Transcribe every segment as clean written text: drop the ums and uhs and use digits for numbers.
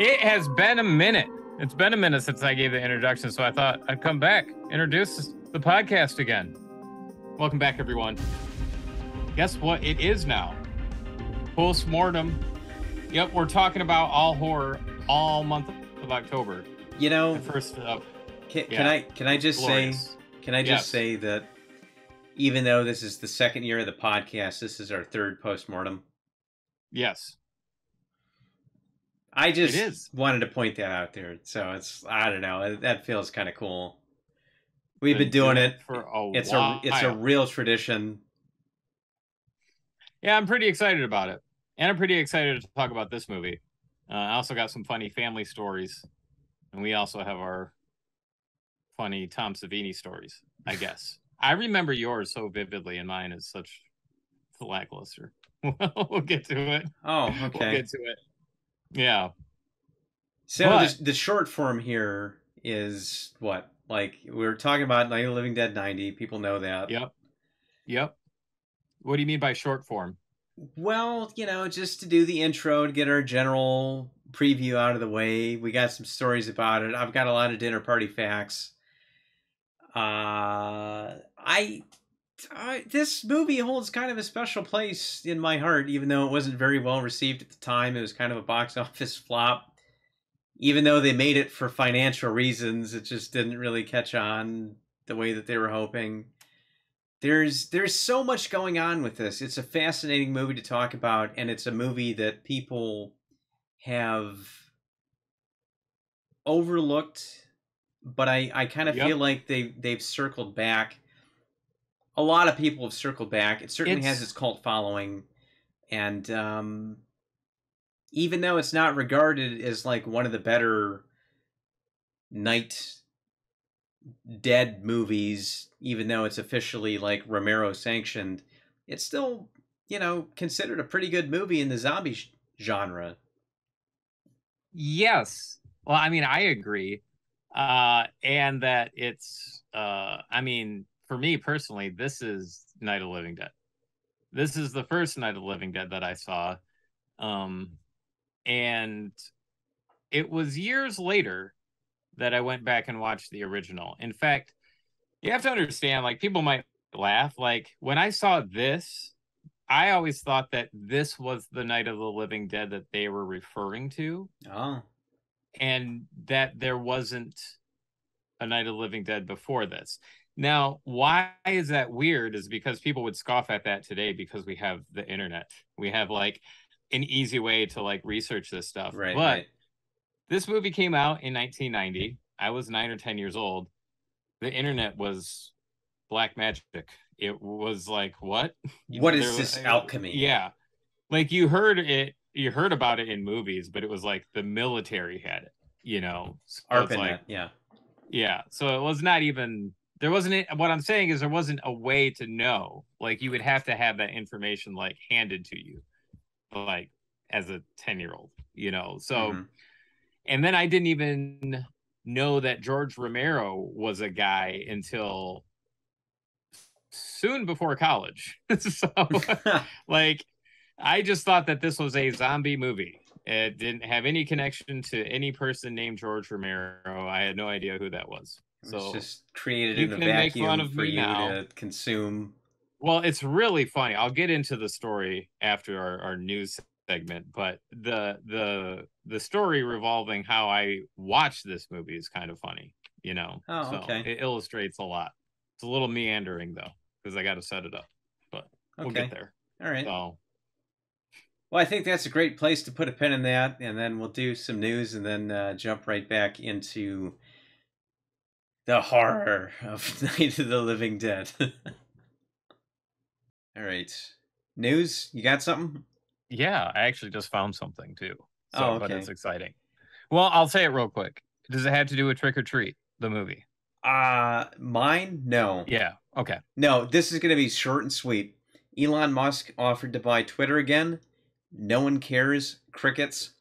It has been a minute. It's been a minute since I gave the introduction, so I thought I'd come back, introduce the podcast again. Welcome back, everyone. Guess what it is now? Post-mortem. Yep, we're talking about all horror all month of October. You know, first up. Can I just say that even though this is the second year of the podcast, this is our third post-mortem. Yes. I just wanted to point that out there. So I don't know, that feels kind of cool. We've been doing it for a while. It's a real tradition. Yeah, I'm pretty excited about it. And I'm pretty excited to talk about this movie. I also got some funny family stories. And we also have our funny Tom Savini stories, I guess. I remember yours so vividly, and mine is such lackluster. We'll get to it. Oh, okay. We'll get to it. Yeah. So the short form here is what? Like, we were talking about Night of the Living Dead 90. People know that. Yep. What do you mean by short form? Well, just to do the intro, to get our general preview out of the way. We got some stories about it. I've got a lot of dinner party facts. This movie holds kind of a special place in my heart, even though it wasn't very well received at the time. It was kind of a box office flop. Even though they made it for financial reasons, it just didn't really catch on the way that they were hoping. There's so much going on with this. It's a fascinating movie to talk about, and it's a movie that people have overlooked, but I kind of feel like they've circled back. A lot of people have circled back. It certainly has its cult following, and even though it's not regarded as like one of the better Night Dead movies, even though it's officially like Romero sanctioned, it's still, considered a pretty good movie in the zombie genre. Yes. Well, I mean, I agree. And that it's, for me personally, this is Night of the Living Dead. This is the first Night of the Living Dead that I saw. And it was years later that I went back and watched the original. In fact, you have to understand, like, people might laugh. Like, when I saw this, I always thought that this was the Night of the Living Dead that they were referring to. Oh. And that there wasn't a Night of the Living Dead before this. Now, why is that weird is because people would scoff at that today because we have the internet. We have, like, an easy way to, like, research this stuff. Right, but right. This movie came out in 1990. I was 9 or 10 years old. The internet was black magic. It was like, what? What is this alchemy? Yeah. Like, you heard about it in movies, but it was like the military had it, So ARPANET, like, yeah. Yeah. So it was not even, there wasn't, what I'm saying is there wasn't a way to know. Like, you would have to have that information, like, handed to you, like, as a 10-year-old, So, Mm-hmm. And then I didn't even know that George Romero was a guy until soon before college. So, like, I just thought that this was a zombie movie. It didn't have any connection to any person named George Romero. I had no idea who that was. So it was just you created in a can make fun vacuum of for me you now. to consume. Well, it's really funny. I'll get into the story after our news segment, but the story revolving how I watched this movie is kind of funny, Oh, so okay. it illustrates a lot. It's a little meandering though, because I got to set it up, but we'll get there. All right. So, well, I think that's a great place to put a pin in that, and then we'll do some news and then jump right back into the horror of Night of the Living Dead. All right. News? You got something? yeah, I actually just found something too. So, Oh, okay. But it's exciting. Well, I'll say it real quick. Does it have to do with Trick or Treat, the movie? Mine? No. Yeah. Okay. No, this is going to be short and sweet. Elon Musk offered to buy Twitter again. No one cares. Crickets.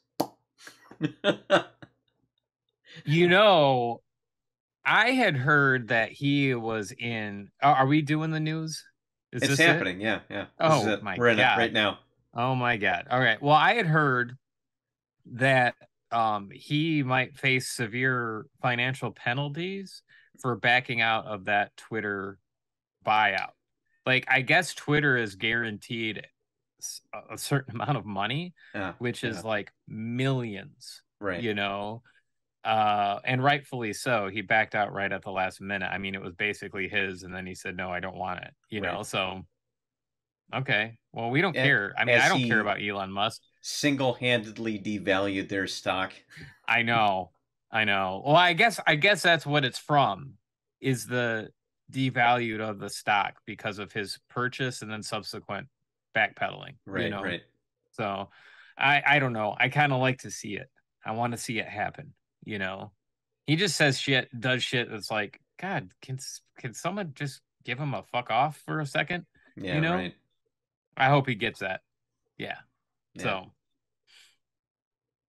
I had heard that he was in. Are we doing the news? Is it's this happening. It? Yeah. Oh, this is my We're in God. it right now. Oh, my God. All right. Well, I had heard that he might face severe financial penalties for backing out of that Twitter buyout. Like, I guess Twitter is guaranteed a certain amount of money, which Yeah. is like millions, Right. you know, and rightfully so. He backed out right at the last minute. I mean, it was basically his, and then he said, "No, I don't want it," you Right. know. So, okay, well, we don't A- care. I mean, I As don't care he about Elon Musk. single-handedly devalued their stock. I know, I know. Well, I guess that's what it's from, is the devalued of the stock because of his purchase and then subsequent backpedaling. You Right. know, Right. so I don't know. I kind of like to see it. I want to see it happen. You know, he just says shit, does shit. That's like, God, can someone just give him a fuck off for a second? Yeah. You know, Right. I hope he gets that. Yeah. Yeah. So,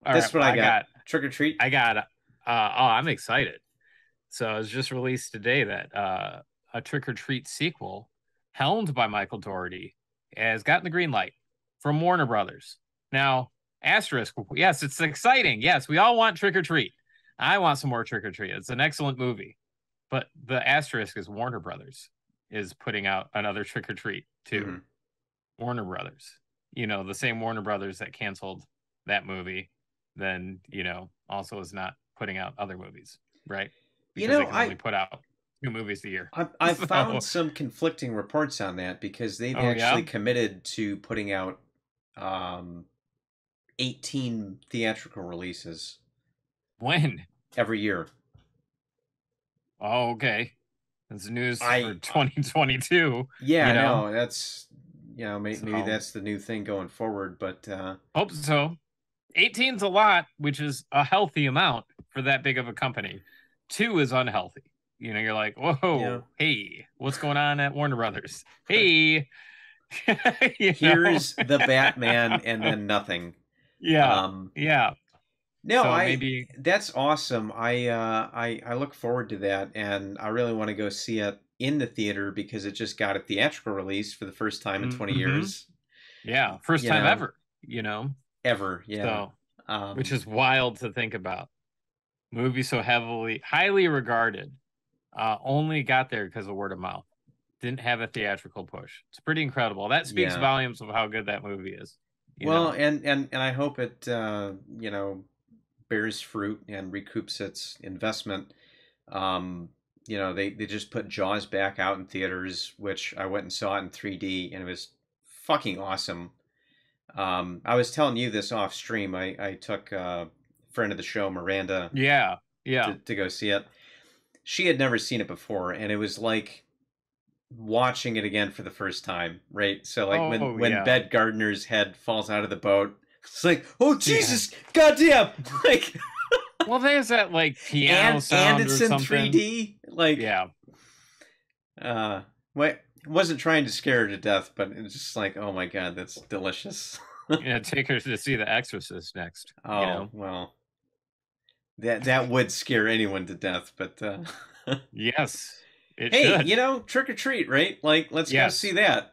all That's right. what Well, I got. Trick or treat. oh, I'm excited. So it was just released today that a Trick or Treat sequel, helmed by Michael Dougherty, has gotten the green light from Warner Brothers. Now, asterisk, yes, it's exciting. Yes, we all want Trick or Treat. I want some more Trick or Treat. It's an excellent movie. But the asterisk is Warner Brothers is putting out another Trick or Treat too. Mm-hmm. Warner Brothers. You know, the same Warner Brothers that canceled that movie, then, also is not putting out other movies, right? Because they can only put out 2 movies a year. I So, found some conflicting reports on that because they've oh actually yeah, committed to putting out um, 18 theatrical releases when? every year. Oh, okay. That's news for I 2022. Yeah, You I know, know that's maybe so that's the new thing going forward, but hope so. 18's a lot, which is a healthy amount for that big of a company. 2 is unhealthy. You're like, yeah. whoa, hey, what's going on at Warner Brothers? Hey, you know? Here's the Batman and then nothing. Yeah, Um, yeah. no, So I maybe, That's awesome. I look forward to that, and I really want to go see it in the theater because it just got a theatrical release for the first time in 20 mm-hmm. years. Yeah, first You time know, ever. ever, yeah. So, which Um, is wild to think about. Movie so highly regarded, only got there because of word of mouth. Didn't have a theatrical push. It's pretty incredible. That speaks yeah. volumes of how good that movie is. You Well, know. and I hope it bears fruit and recoups its investment. Um, they just put Jaws back out in theaters, which I went and saw it in 3D, and it was fucking awesome. I was telling you this off stream. I took a friend of the show, Miranda, Yeah, yeah. to go see it. She had never seen it before, and it was like watching it again for the first time, right? So like when Oh when yeah, Bed Gardner's head falls out of the boat, it's like, oh yeah. Jesus, goddamn! Like, Well, there's that like piano and sound or it's in something. 3D. Like, Yeah, what? Wasn't trying to scare her to death, but it's just like, oh my god, that's delicious. take her to see The Exorcist next. Oh well, that would scare anyone to death, but Yes, it hey, should. trick or treat, right? Like, let's go see Yes, that.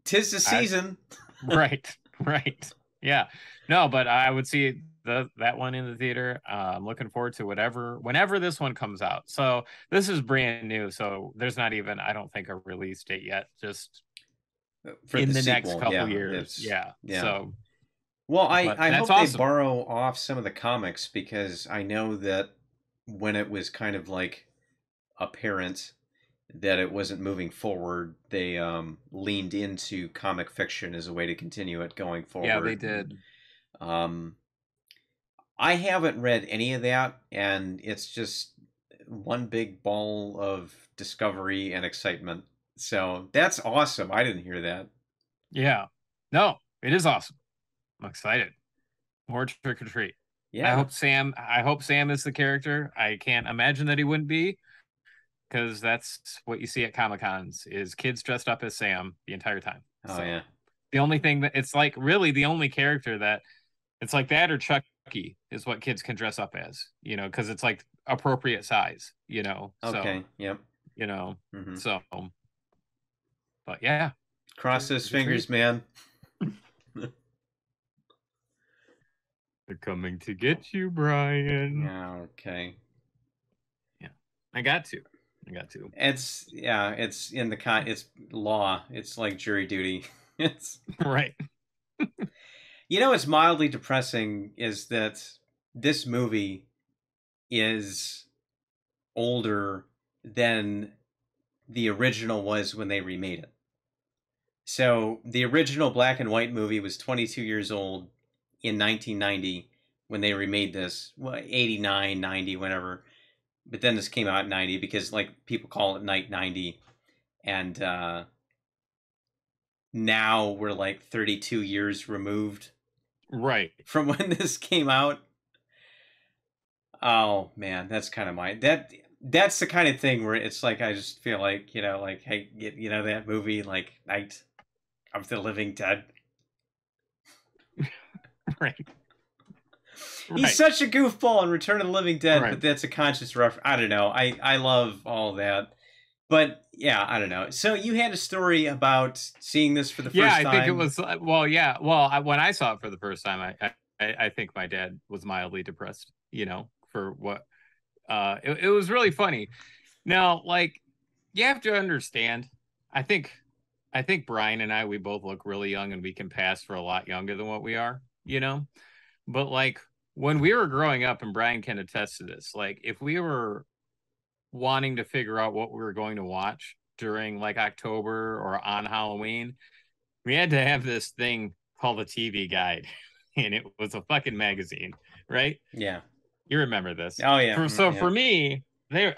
'Tis the I season. right, right. Yeah, no, but I would see that one in the theater. I'm looking forward to whenever this one comes out. So this is brand new. So there's not even, I don't think, a release date yet. Just For in the the next sequel. couple Yeah, years. it's Yeah. yeah. So, Well, but I that's hope they awesome. borrow off some of the comics because I know that when it was kind of like apparent that it wasn't moving forward, they leaned into comic fiction as a way to continue it going Yeah, they forward. did. Um, I haven't read any of that, and it's just one big ball of discovery and excitement. So that's awesome. I didn't hear that. Yeah. No, it is awesome. I'm excited. More Trick or Treat. Yeah. I hope Sam is the character. I can't imagine that he wouldn't be, because that's what you see at Comic Cons is kids dressed up as Sam the entire time. Oh yeah. So the only thing that it's like really the only character that it's like that or Chucky is what kids can dress up as, because it's like appropriate size. So, Okay. Yep. you know, Hmm. so, but yeah, Cross those Trick or Treat. fingers, man. They're coming to get you, Brian. Okay. Yeah, I got to. I got to. It's in the it's law. It's like jury duty. It's Right. what's mildly depressing is that this movie is older than the original was when they remade it. So the original black and white movie was 22 years old in 1990 when they remade this. Well, 89, 90, whatever. But then this came out in 90 because like people call it Night 90, and now we're like 32 years removed Right. from when this came out. Oh man, that's kind of that's the kind of thing where it's like I just feel like like hey, that movie like Night of the Living Dead. Right. He's such a goofball in Return of the Living Dead, Right. but that's a conscious reference. I don't know. I love all that, but yeah, I don't know. So you had a story about seeing this for the Yeah, first I think it time. was. Well, yeah. Well, when I saw it for the first time, I think my dad was mildly depressed. For what it was really funny. Now, like, you have to understand. I think I think Brian and we both look really young and we can pass for a lot younger than what we are. But like when we were growing up, and Brian can attest to this, like if we were wanting to figure out what we were going to watch during like October or on Halloween, we had to have this thing called a TV guide, and it was a fucking magazine, right? Yeah. You remember this? Oh yeah. For me, they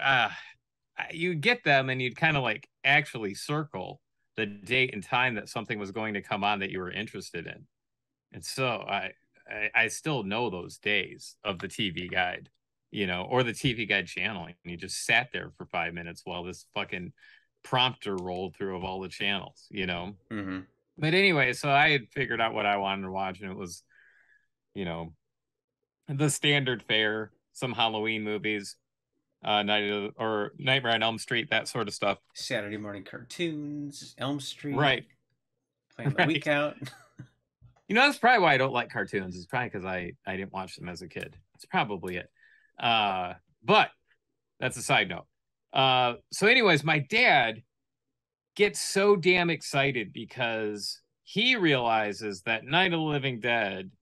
you get them and you'd kind of like actually circle the date and time that something was going to come on that you were interested in. And so I still know those days of the TV guide, or the TV guide channel, and you just sat there for 5 minutes while this fucking prompter rolled through of all the channels. Mm-hmm. But anyway, so I had figured out what I wanted to watch, and it was, you know, the standard fare, some Halloween movies, or Nightmare on Elm Street, that sort of stuff. Saturday morning cartoons, Elm Street, Right, playing the right. week out. That's probably why I don't like cartoons. It's probably because I didn't watch them as a kid. It's probably it. But that's a side note. So, anyways, my dad gets so damn excited because he realizes that Night of the Living Dead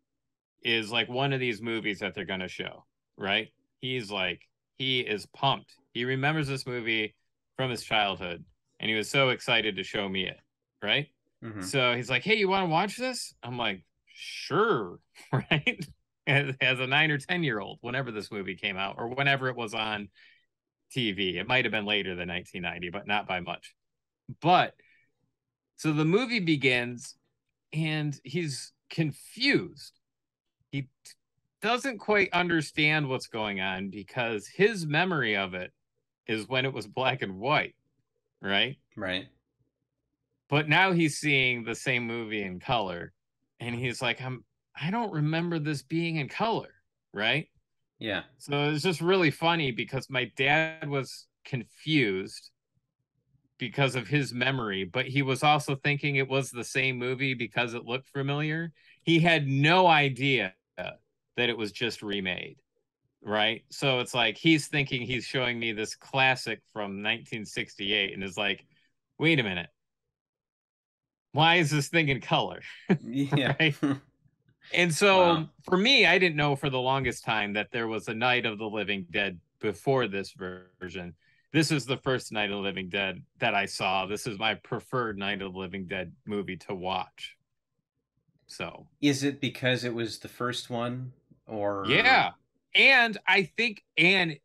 is like one of these movies that they're going to show, right? He is pumped. He remembers this movie from his childhood, and he was so excited to show me it, right? Mm-hmm. So he's like, "Hey, you want to watch this?" I'm like, "Sure," right? As a 9 or 10-year-old, whenever this movie came out, or whenever it was on TV, it might have been later than 1990, but not by much. But so the movie begins, and he's confused. He doesn't quite understand what's going on because his memory of it is when it was black and white, right? Right. But now he's seeing the same movie in color, and he's like, I don't remember this being in color, right? Yeah. So it's just really funny because my dad was confused because of his memory, but he was also thinking it was the same movie because it looked familiar. He had no idea that it was just remade, right? So it's like he's thinking he's showing me this classic from 1968 and is like, wait a minute, why is this thing in color? Yeah. Right? And so Wow. for me, I didn't know for the longest time that there was a Night of the Living Dead before this version. This is the first Night of the Living Dead that I saw. This is my preferred Night of the Living Dead movie to watch. So, is it because it was the first one, or yeah. And I think, and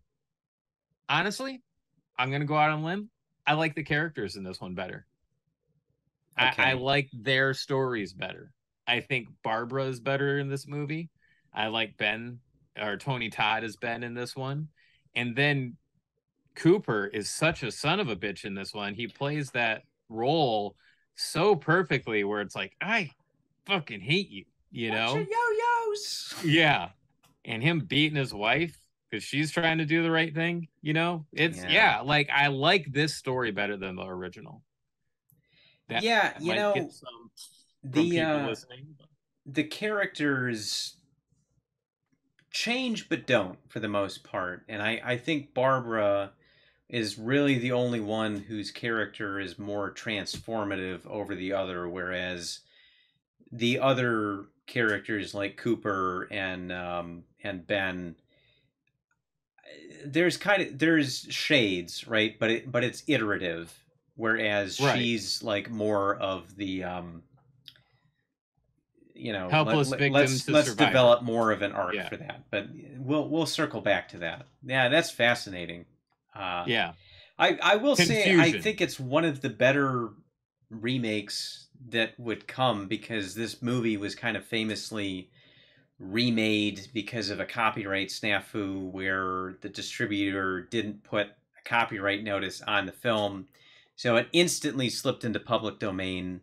honestly, I'm going to go out on a limb. I like the characters in this one better. Okay. I like their stories better. I think Barbara is better in this movie. I like Ben, or Tony Todd as Ben in this one. And then Cooper is such a son of a bitch in this one. He plays that role so perfectly where it's like, I fucking hate you, Bunch of yo-yos. Yeah. And him beating his wife because she's trying to do the right thing, like I like this story better than the original. That might get some from people listening. The characters change but don't for the most part. And I think Barbara is really the only one whose character is more transformative over the other, whereas the other characters like Cooper and Ben, there's shades, right? But it's iterative, whereas Right. she's like more of the Helpless victim to let's survivor. develop more of an arc Yeah. for that. But we'll circle back to that. Yeah, that's fascinating. Uh, Yeah. I will say I Confusion. think it's one of the better remakes that would come, because this movie was kind of famously remade because of a copyright snafu where the distributor didn't put a copyright notice on the film. So it instantly slipped into public domain.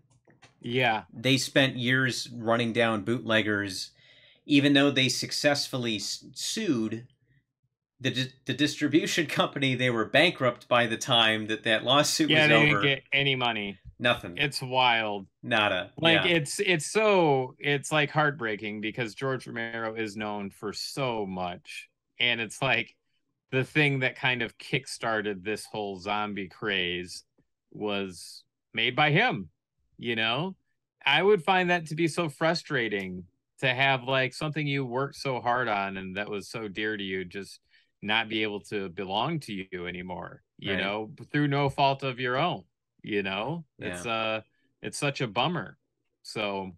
Yeah. They spent years running down bootleggers, even though they successfully sued the distribution company. They were bankrupt by the time that lawsuit Yeah, was they didn't over. get any money. Nothing. It's wild. Nada. Like Yeah. it's like heartbreaking because George Romero is known for so much. And it's like the thing that kind of kickstarted this whole zombie craze was made by him, you know? I would find that to be so frustrating to have like something you worked so hard on and that was so dear to you just not be able to belong to you anymore, Right. through no fault of your own, Yeah. it's such a bummer. So,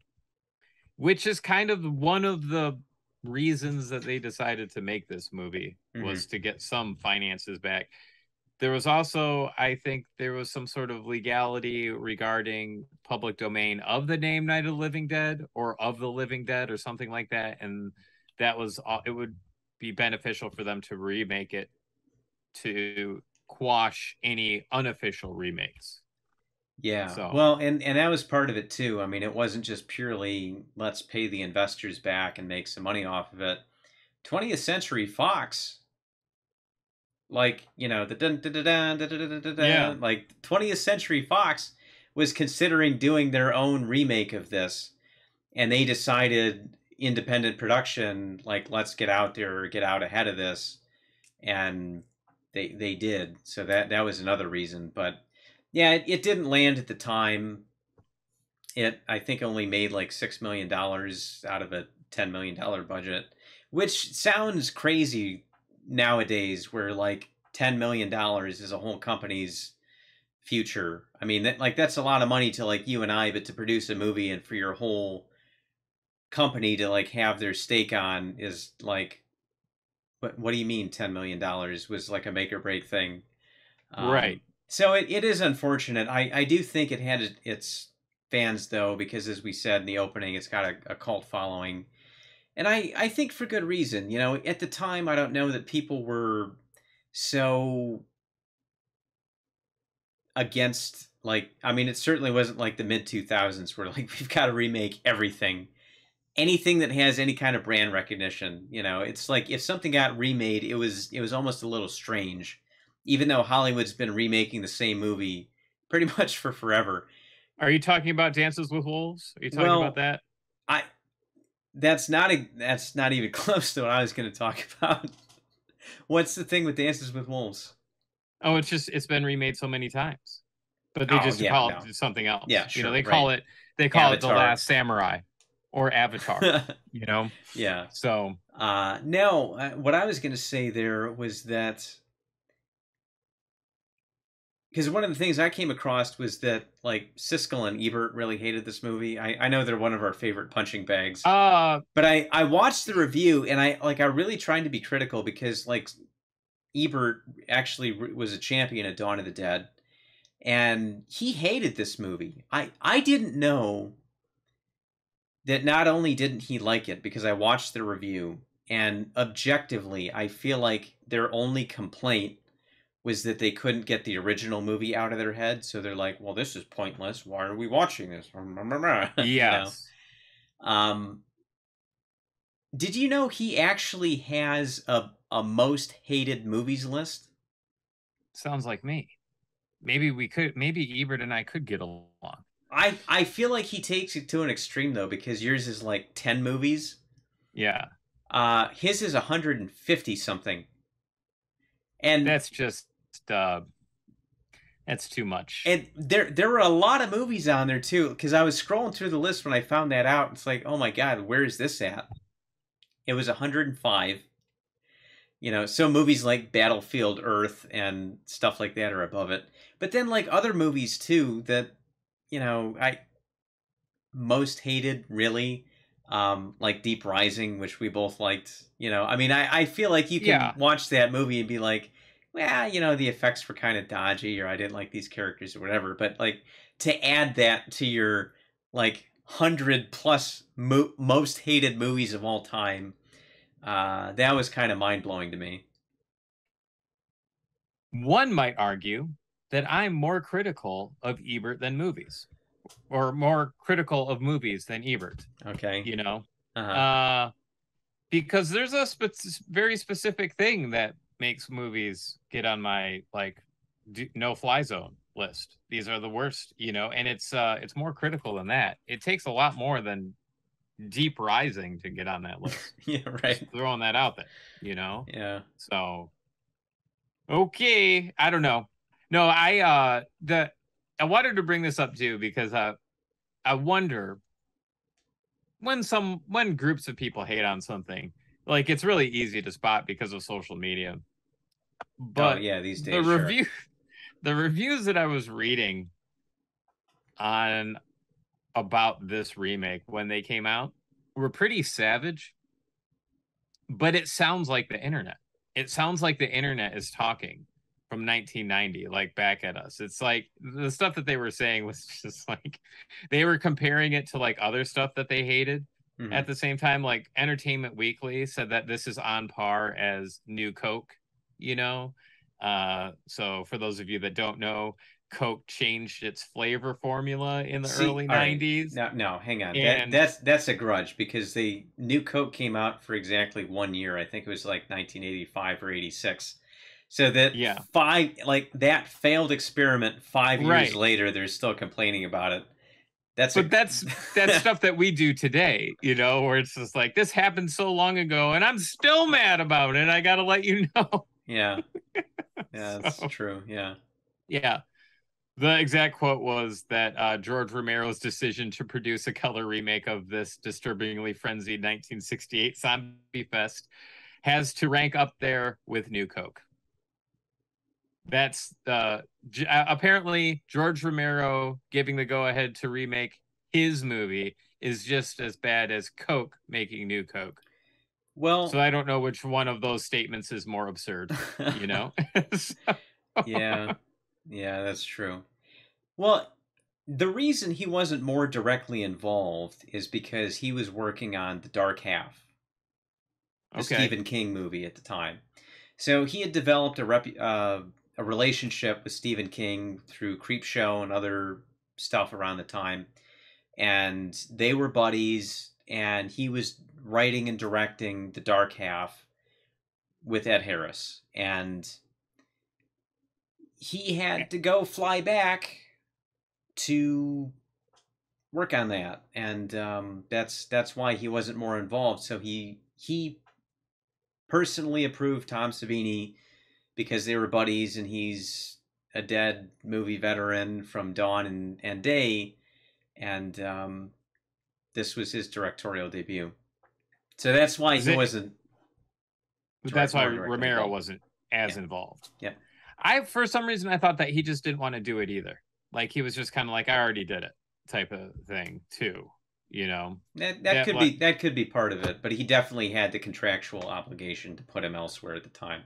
which is kind of one of the reasons that they decided to make this movie Hmm. was to get some finances back. There was also, I think, there was some sort of legality regarding public domain of the name Night of the Living Dead or of the Living Dead or something like that, and it would be beneficial for them to remake it to quash any unofficial remakes. Yeah. So, Well, and that was part of it too. I mean, it wasn't just purely let's pay the investors back and make some money off of it. 20th Century Fox, like, the dun dun dun dun dun dun dun dun yeah. dun, like 20th Century Fox was considering doing their own remake of this, and they decided independent production, like, let's get out there, get out ahead of this, and they did. So that was another reason. But yeah, it didn't land at the time. It, I think, only made like $6 million out of a $10 million budget, which sounds crazy nowadays, where like $10 million is a whole company's future. I mean, that's a lot of money to like you and I, but to produce a movie and for your whole company to like have their stake on is like, what do you mean $10 million was like a make or break thing? Right. So it is unfortunate. I do think it had its fans though, because as we said in the opening, it's got a cult following, and I think for good reason. At the time, I don't know that people were so against, like, I mean, it certainly wasn't like the mid 2000s where like we've got to remake everything, anything that has any kind of brand recognition. It's like if something got remade, it was almost a little strange, even though Hollywood's been remaking the same movie pretty much for forever. Are you talking about Dances with Wolves? Are you talking about Well, that? I that's not even close to what I was going to talk about. What's the thing with Dances with Wolves? Oh, it's been remade so many times, but they Oh just yeah, call no, it something yeah, else. sure, They right. call it The Avatar. Last Samurai or Avatar. You know, Yeah. so No, what I was going to say there was that, because one of the things I came across was that like Siskel and Ebert really hated this movie. I know they're one of our favorite punching bags, uh but I watched the review, and I really tried to be critical, because like Ebert actually was a champion at Dawn of the Dead, and he hated this movie. I didn't know that not only didn't he like it, because I watched the review, and objectively, I feel like their only complaint was that they couldn't get the original movie out of their head. So they're like, well, this is pointless. Why are we watching this? you know? yes. Um, did you know he actually has a most hated movies list? Sounds like me. Maybe Ebert and I could get along. I feel like he takes it to an extreme though, because yours is like 10 movies. Yeah. His is 150 something, and That's just uh that's too much. there were a lot of movies on there too. Because I was scrolling through the list when I found that out. It's like, oh my god, where is this at? It was 105. So movies like Battlefield Earth and stuff like that are above it. But then like other movies too that I most hated really, like Deep Rising, which we both liked. I mean, I feel like you can Yeah. watch that movie and be like, well, the effects were kind of dodgy, or I didn't like these characters or whatever. But like to add that to your like 100 plus most hated movies of all time, that was kind of mind blowing to me. One might argue that I'm more critical of Ebert than movies, or more critical of movies than Ebert, Okay. you know? Uh-huh. Uh, because there's a very specific thing that makes movies get on my like no fly zone list. These are the worst, and it's more critical than that. It takes a lot more than Deep Rising to get on that list. Yeah, Just right. throwing that out there. Yeah. So okay, I don't know. No, I wanted to bring this up too because I wonder when groups of people hate on something, like it's really easy to spot because of social media. Oh, But yeah, these the days, sure. review the reviews that I was reading on about this remake when they came out were pretty savage, but it sounds like the internet. It sounds like the internet is talking from 1990, like back at us. It's like the stuff that they were saying was just like they were comparing it to like other stuff that they hated Hmm. at the same time. Like Entertainment Weekly said that this is on par as New Coke, you know? So for those of you that don't know, Coke changed its flavor formula in the See, early all right. 90s. Now, no, hang on. That And that's a grudge because the new Coke came out for exactly 1 year. I think it was like 1985 or 86. So that yeah, that failed experiment 5 years right. later, they're still complaining about it. That's a But that's stuff that we do today, where it's just like this happened so long ago and I'm still mad about it. I gotta let you know. yeah, yeah, that's So true. Yeah. yeah. The exact quote was that George Romero's decision to produce a color remake of this disturbingly frenzied 1968 Zombie Fest has to rank up there with New Coke. That's apparently George Romero giving the go ahead to remake his movie is just as bad as Coke making New Coke. So Well, I don't know which one of those statements is more absurd, you know? So- yeah, yeah, that's true. Well, the reason he wasn't more directly involved is because he was working on The Dark Half, the okay. Stephen King movie at the time. So he had developed a relationship with Stephen King through Creepshow and other stuff around the time, and they were buddies. And he was writing and directing The Dark Half with Ed Harris, and he had to go fly back to work on that, and that's why he wasn't more involved. So he personally approved Tom Savini because they were buddies, and he's a dead movie veteran from Dawn and Day, and this was his directorial debut. So that's why Is he it wasn't that's why more directly Romero involved. wasn't as Yeah, involved. yeah. I for some reason I thought that he just didn't want to do it either. Like he was just kind of like I already did it type of thing too, you know. That That could like be part of it, but he definitely had the contractual obligation to put him elsewhere at the time.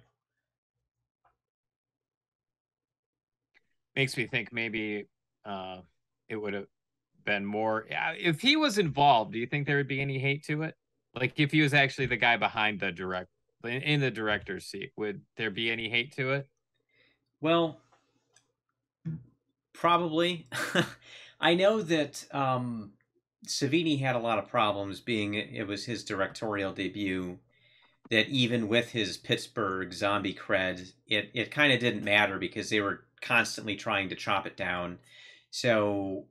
makes me think maybe uh it would have been more yeah, if he was involved. Do you think there would be any hate to it? Like if he was actually the guy behind the in the director's seat, would there be any hate to it? Well, probably. I know that Savini had a lot of problems being it was his directorial debut. That even with his Pittsburgh zombie cred, it kind of didn't matter because they were constantly trying to chop it down. So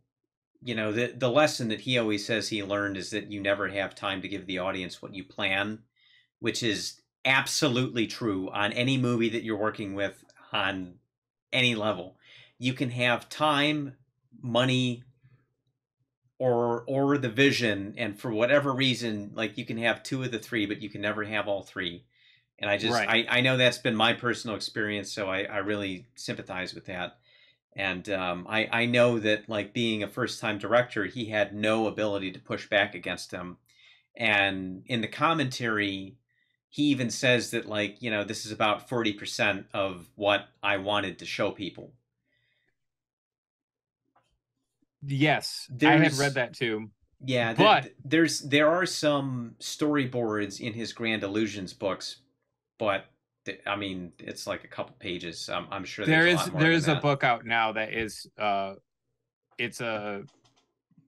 the lesson that he always says he learned is that you never have time to give the audience what you plan. which is absolutely true on any movie that you're working with on any level. You can have time, money, or the vision, and for whatever reason, like you can have two of the three, but you can never have all three. And Right. I know that's been my personal experience, so I really sympathize with that. And I know that, like, being a first time director, he had no ability to push back against him. And in the commentary, he even says that, like, this is about 40% of what I wanted to show people. Yes, I had read There's that too. Yeah, But there are some storyboards in his Grand Illusions books, but I mean, it's like a couple pages. I'm sure there's a lot more there than is a that. book out now that is it's a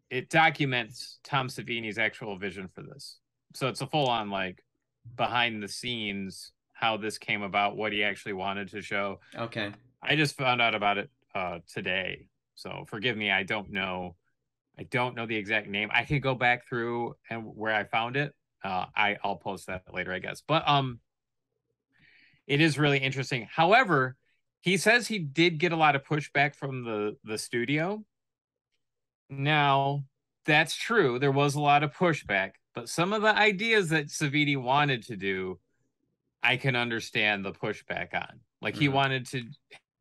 it documents Tom Savini's actual vision for this. So it's a full on like behind the scenes how this came about, what he actually wanted to show. Okay. I just found out about it today. So forgive me, I don't know the exact name. I could go back through and where I found it. I'll post that later, I guess. But it is really interesting. However, he says he did get a lot of pushback from the studio. Now, that's true. There was a lot of pushback, but some of the ideas that Savini wanted to do, I can understand the pushback on. Like he Hmm. wanted to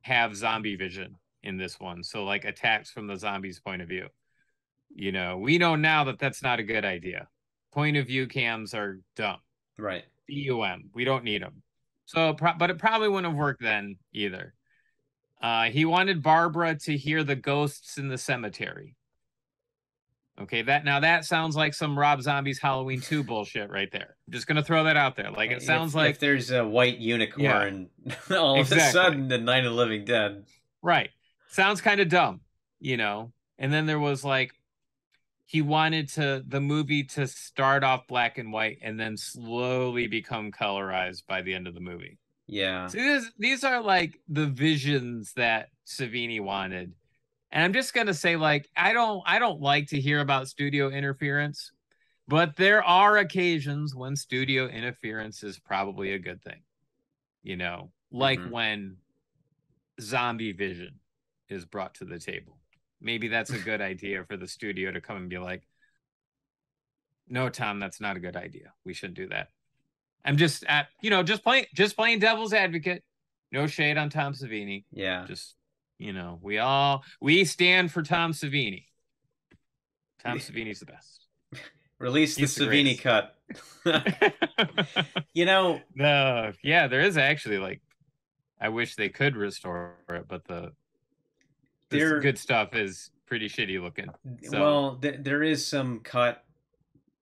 have zombie vision in this one, so like attacks from the zombies' point of view. We know now that that's not a good idea. Point of view cams are dumb. Right. BUM. We don't need them. So, but it probably wouldn't have worked then either. He wanted Barbara to hear the ghosts in the cemetery. Okay, that sounds like some Rob Zombie's Halloween 2 bullshit right there. I'm just gonna throw that out there. Like it sounds If like, there's a white yeah, unicorn all of a exactly. sudden in Night of the Living Dead. Right. Sounds kind of dumb, you know. And then there was like he wanted the movie to start off black and white and then slowly become colorized by the end of the movie. Yeah. So these are like the visions that Savini wanted. And I'm just gonna say, like, I don't like to hear about studio interference, but there are occasions when studio interference is probably a good thing. Like Hmm. when zombie vision is brought to the table. Maybe that's a good idea for the studio to come and be like, no, Tom, that's not a good idea. We shouldn't do that. I'm just at, just playing devil's advocate. No shade on Tom Savini. Yeah. Just, we stand for Tom Savini. Tom Savini's the best. Release the He's the Savini greatest. cut. you know, Yeah, there is actually like, I wish they could restore it, but this there good stuff is pretty shitty looking. So well, there is some cut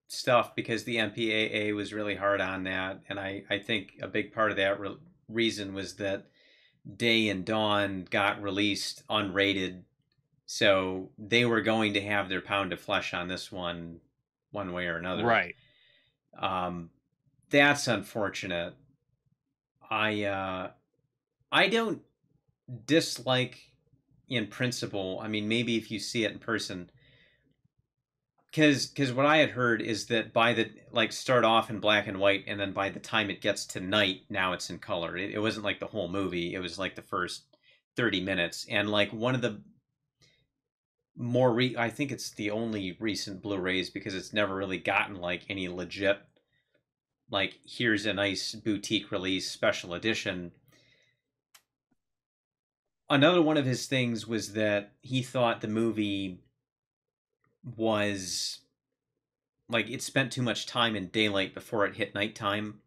stuff because the MPAA was really hard on that, and I think a big part of that reason was that Day and Dawn got released unrated, so they were going to have their pound of flesh on this one way or another. right, Um, that's unfortunate. I don't dislike in principle. I mean, maybe if you see it in person, because what I had heard is that by the like start off in black and white, and then by the time it gets to night, now it's in color. It wasn't like the whole movie. It was like the first 30 minutes, and like one of the I think it's the only recent Blu-rays because it's never really gotten like any legit like here's a nice boutique release special edition. Another one of his things was that he thought the movie was like it spent too much time in daylight before it hit nighttime.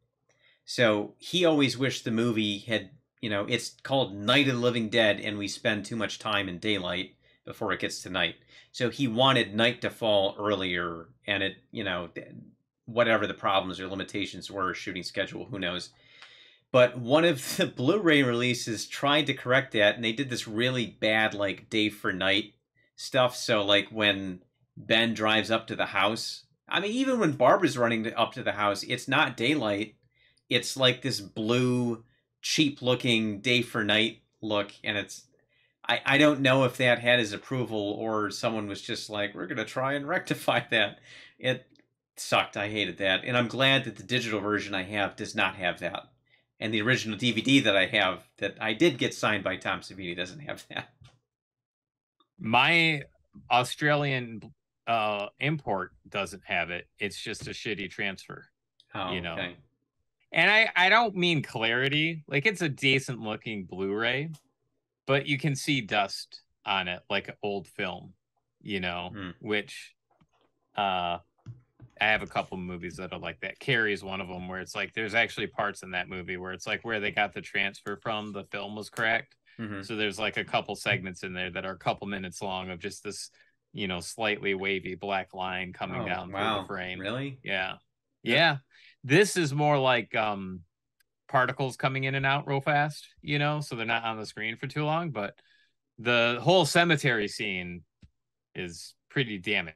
So he always wished the movie had, it's called Night of the Living Dead, and we spend too much time in daylight before it gets to night. So he wanted night to fall earlier, and it, whatever the problems or limitations were, shooting schedule, who knows. But one of the Blu-ray releases tried to correct that, and they did this really bad, like, day for night stuff. So, like, when Ben drives up to the house, I mean, even when Barbara's running up to the house, it's not daylight. It's like this blue, cheap-looking day for night look, and I don't know if that had his approval or someone was just like, we're going to try and rectify that. sucked. I hated that, and I'm glad that the digital version I have does not have that. And the original DVD that I have, that I did get signed by Tom Savini, doesn't have that. My Australian import doesn't have it. It's just a shitty transfer, Oh, you know. okay. And I don't mean clarity. Like, it's a decent looking Blu-ray, but you can see dust on it like old film, which I have a couple movies that are like that. Carrie's one of them, where it's like there's actually parts in that movie where it's like where they got the transfer from, the film was cracked. Mm-hmm. So there's like a couple segments in there that are a couple minutes long of just this, slightly wavy black line coming Oh, down through the wow. frame. Really? Yeah. Yeah. Yeah. This is more like particles coming in and out real fast, so they're not on the screen for too long, but the whole cemetery scene is pretty damaged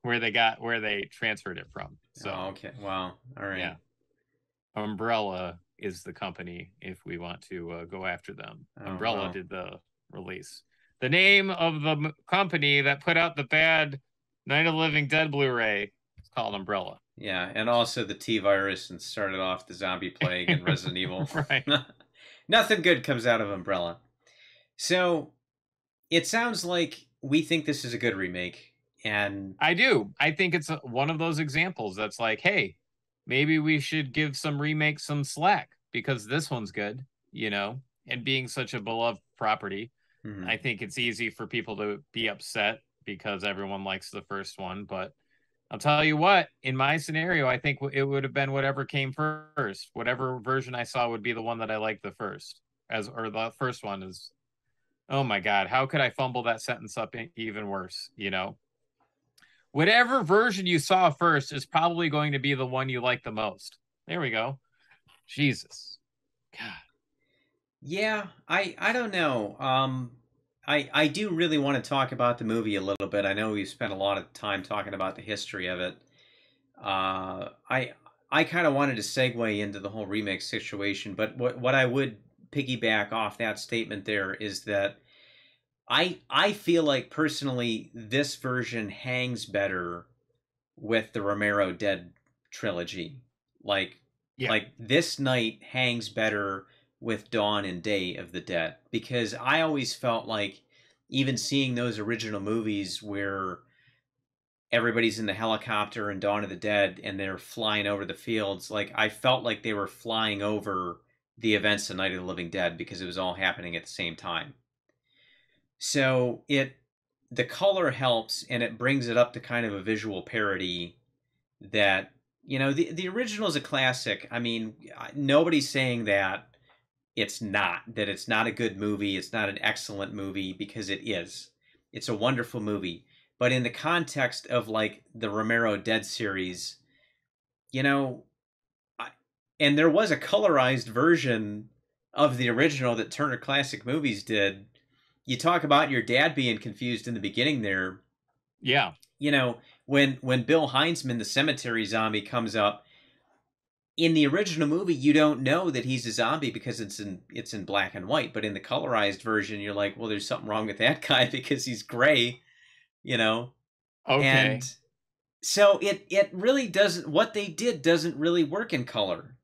where they transferred it from. So, Oh, okay. Wow. All right. yeah. Umbrella is the company if we want to go after them. Oh, Umbrella wow. did the release. The name of the company that put out the bad Night of the Living Dead Blu-ray is called Umbrella. Yeah, and also the T virus and started off the zombie plague and Resident Evil. Right. Nothing good comes out of Umbrella. So it sounds like we think this is a good remake, and I do. I think it's one of those examples that's like, hey, maybe we should give some remakes some slack because this one's good, and being such a beloved property, mm-hmm. I think it's easy for people to be upset because everyone likes the first one. But I'll tell you what, in my scenario, I think it would have been whatever came first. Whatever version I saw would be the one that I liked the first. Or the first one is, oh my God, how could I fumble that sentence up even worse, Whatever version you saw first is probably going to be the one you like the most. There we go. Jesus. God. Yeah, I don't know. I do really want to talk about the movie a little bit. I know we've spent a lot of time talking about the history of it. I kind of wanted to segue into the whole remake situation, but what I would piggyback off that statement there is that I feel like personally this version hangs better with the Romero Dead trilogy. Like Yeah. like this night hangs better with Dawn and Day of the Dead, because I always felt like even seeing those original movies where everybody's in the helicopter and Dawn of the Dead and they're flying over the fields, like I felt like they were flying over the events of Night of the Living Dead because it was all happening at the same time. So the color helps and it brings it up to kind of a visual parody that, the original is a classic. I mean, nobody's saying that it's not a good movie, it's not an excellent movie, because it is. It's a wonderful movie. But in the context of like the Romero Dead series, you know, and there was a colorized version of the original that Turner Classic Movies did. You talk about your dad being confused in the beginning there. Yeah. When Bill Heinzman, the cemetery zombie, comes up in the original movie, you don't know that he's a zombie because it's in black and white. But in the colorized version, you're like, well, there's something wrong with that guy because he's gray, Okay. And so it really doesn't. What they did doesn't really work in color,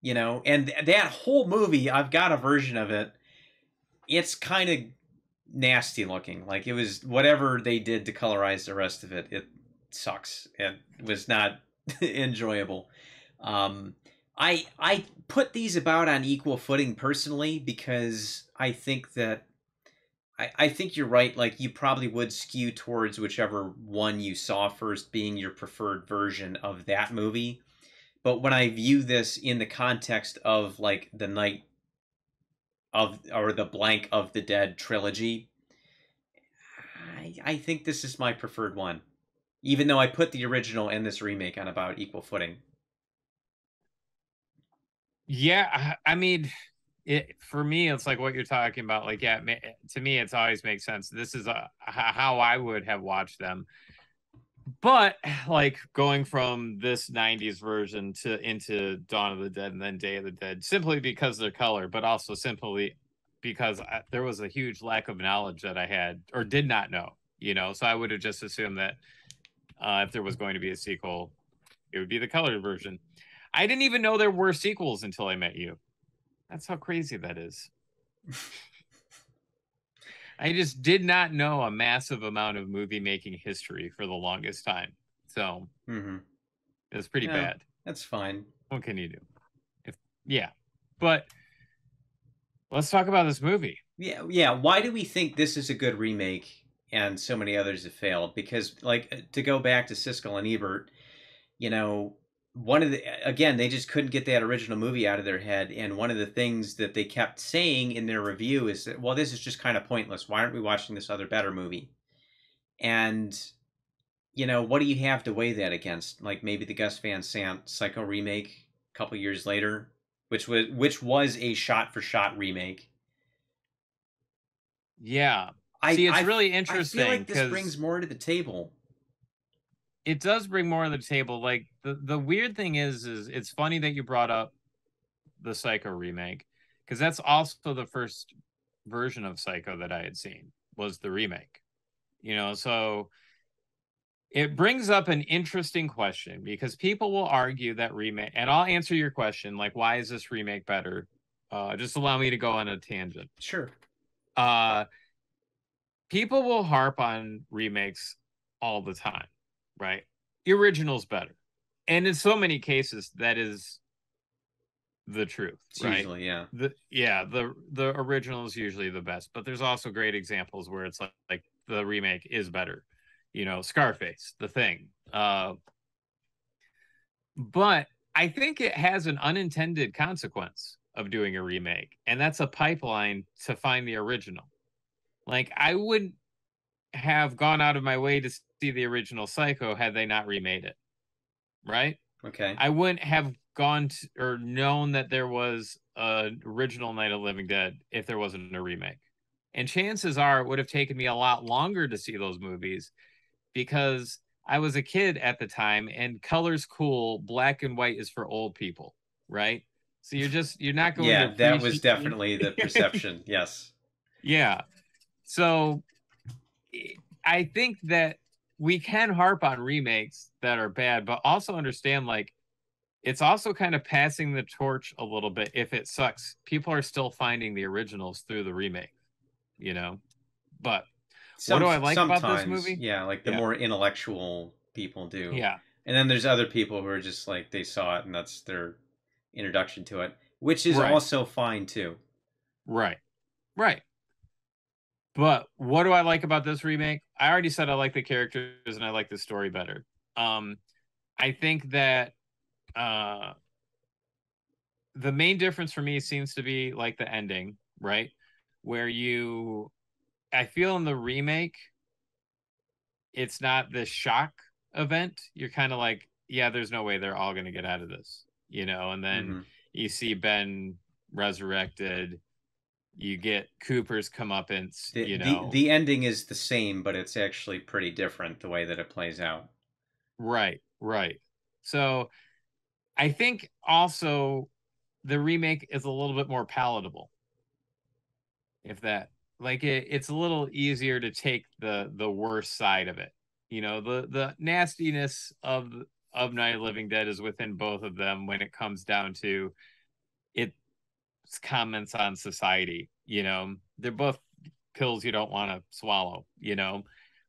And that whole movie, I've got a version of it. It's kind of nasty looking. Like, it was whatever they did to colorize the rest of it. It sucks. It was not enjoyable. I put these about on equal footing personally because I think that I think you're right. Like, you probably would skew towards whichever one you saw first being your preferred version of that movie. But when I view this in the context of like the Night of or the Blank of the Dead trilogy, I think this is my preferred one, even though I put the original and this remake on about equal footing. Yeah. I mean, for me, it's like what you're talking about. Like, yeah, to me, it's always makes sense. This is how I would have watched them. But like going from this 90s version to into Dawn of the Dead and then Day of the Dead, simply because of their color, but also simply because there was a huge lack of knowledge that I had or did not know, So I would have just assumed that If there was going to be a sequel, it would be the colored version. I didn't even know there were sequels until I met you. That's how crazy that is. I just did not know a massive amount of movie making history for the longest time. So it was pretty bad. That's fine. What can you do? Yeah. But let's talk about this movie. Yeah. Why do we think this is a good remake and so many others have failed? Because, like, to go back to Siskel and Ebert, one of the again, they just couldn't get that original movie out of their head, and one of the things that they kept saying in their review is that, well, this is just kind of pointless. Why aren't we watching this other better movie? And what do you have to weigh that against? Like maybe the Gus Van Sant Psycho remake a couple years later, which was a shot for shot remake. Yeah. See, it's really interesting. I feel like this brings more to the table. It does bring more to the table. Like the weird thing is it's funny that you brought up the Psycho remake, because that's also the first version of Psycho that I had seen was the remake. So it brings up an interesting question, because people will argue that remake, and I'll answer your question, like, why is this remake better? Just allow me to go on a tangent. Sure. People will harp on remakes all the time, right? The original's better. And in so many cases, that is the truth, right? Usually, yeah. The original is usually the best, but there's also great examples where it's like the remake is better. Scarface, The Thing. But I think it has an unintended consequence of doing a remake, and that's a pipeline to find the original. Like, I wouldn't have gone out of my way to see the original Psycho had they not remade it, right? Okay. I wouldn't have gone or known that there was an original Night of the Living Dead if there wasn't a remake. And chances are it would have taken me a lot longer to see those movies, because I was a kid at the time and color's cool, black and white is for old people, right? So you're not going to that was definitely the perception. Yes. Yeah. So I think that we can harp on remakes that are bad, but also understand, like, it's also kind of passing the torch a little bit. If it sucks, people are still finding the originals through the remake, But what do I like about this movie? Yeah, like the more intellectual people do. Yeah. And then there's other people who are just like, they saw it and that's their introduction to it, which is also fine too. Right. But what do I like about this remake? I already said I like the characters and I like the story better. I think that the main difference for me seems to be like the ending, right? Where I feel in the remake, it's not this shock event. You're kind of like, yeah, there's no way they're all going to get out of this, and then you see Ben resurrected. You get Cooper's comeuppance, The ending is the same, but it's actually pretty different the way that it plays out. Right. So I think also the remake is a little bit more palatable. If that, like, it's a little easier to take the worst side of it. The nastiness of Night of the Living Dead is within both of them when it comes down to its comments on society. They're both pills you don't want to swallow.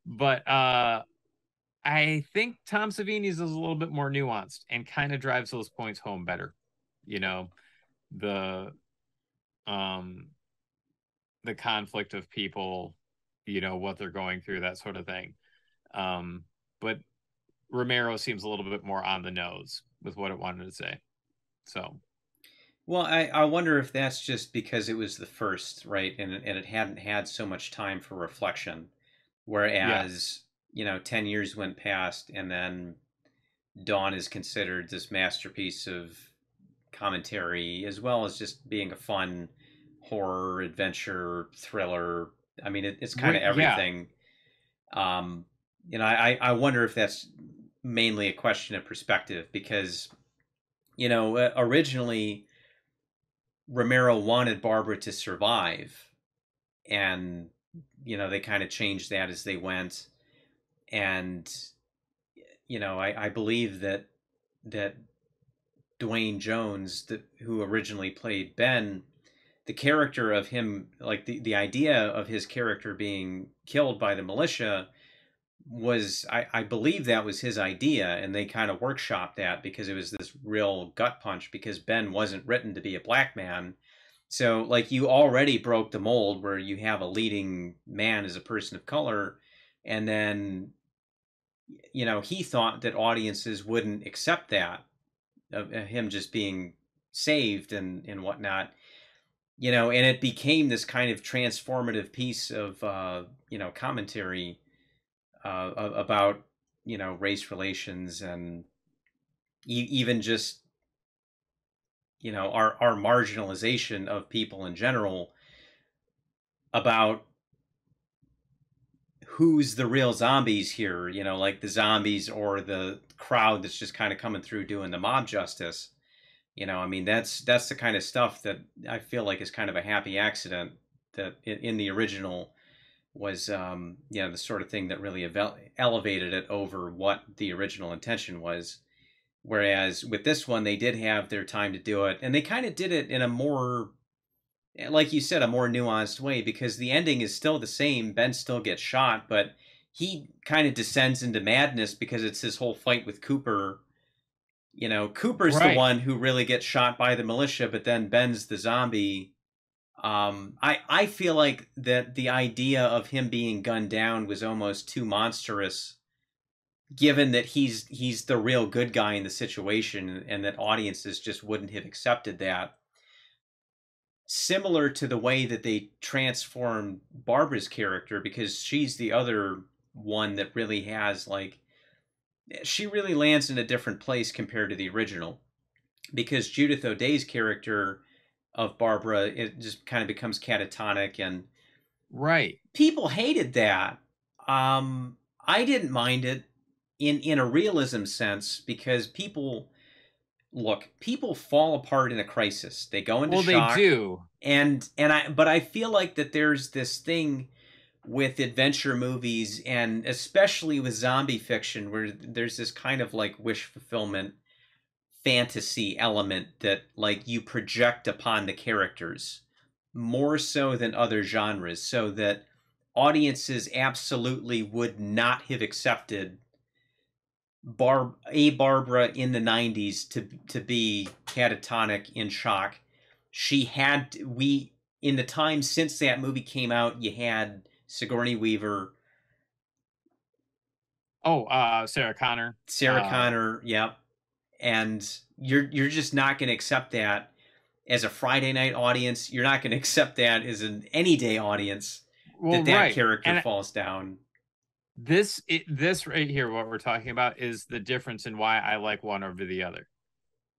But I think Tom Savini's is a little bit more nuanced and kind of drives those points home better. The conflict of people, what they're going through, that sort of thing. But Romero seems a little bit more on the nose with what it wanted to say. So, well, I wonder if that's just because it was the first, right? And it hadn't had so much time for reflection. Whereas, 10 years went past and then Dawn is considered this masterpiece of commentary, as well as just being a fun horror, adventure, thriller. I mean, it's kind of everything. I wonder if that's mainly a question of perspective, because, originally Romero wanted Barbara to survive, and they kind of changed that as they went. And I believe that Dwayne Jones, who originally played Ben, the character of him, like the idea of his character being killed by the militia was, I believe that was his idea, and they kind of workshopped that because it was this real gut punch because Ben wasn't written to be a black man. So like you already broke the mold where you have a leading man as a person of color, and then he thought that audiences wouldn't accept that of him just being saved and whatnot, and it became this kind of transformative piece of commentary about race relations and even just our marginalization of people in general, about who's the real zombies here, like the zombies or the crowd that's just kind of coming through doing the mob justice. I mean, that's the kind of stuff that I feel like is kind of a happy accident that in the original was the sort of thing that really elevated it over what the original intention was. Whereas with this one, they did have their time to do it, and they kind of did it in a more, like you said, a more nuanced way, because the ending is still the same. Ben still gets shot, but he kind of descends into madness because it's his whole fight with Cooper. Cooper's the Right. one who really gets shot by the militia, but then Ben's the zombie. I feel like that the idea of him being gunned down was almost too monstrous, given that he's the real good guy in the situation, and that audiences just wouldn't have accepted that. Similar to the way that they transformed Barbara's character, because she's the other one that really has, like, she really lands in a different place compared to the original, because Judith O'Dea's character of Barbara, it just kind of becomes catatonic, and Right. people hated that. I didn't mind it in a realism sense, because people fall apart in a crisis. They go into Well, they shock, do. but I feel like that there's this thing with adventure movies, and especially with zombie fiction, where there's this kind of like wish fulfillment fantasy element that like you project upon the characters more so than other genres, so that audiences absolutely would not have accepted Barbara in the 90s to be catatonic, in shock. She had we In the time since that movie came out, you had Sigourney Weaver, Oh, Sarah Connor. Sarah Connor, yep. And you're just not going to accept that as a Friday night audience. You're not going to accept that as an any day audience, Well, that right. character And falls down. this right here, what we're talking about, is the difference in why I like one over the other.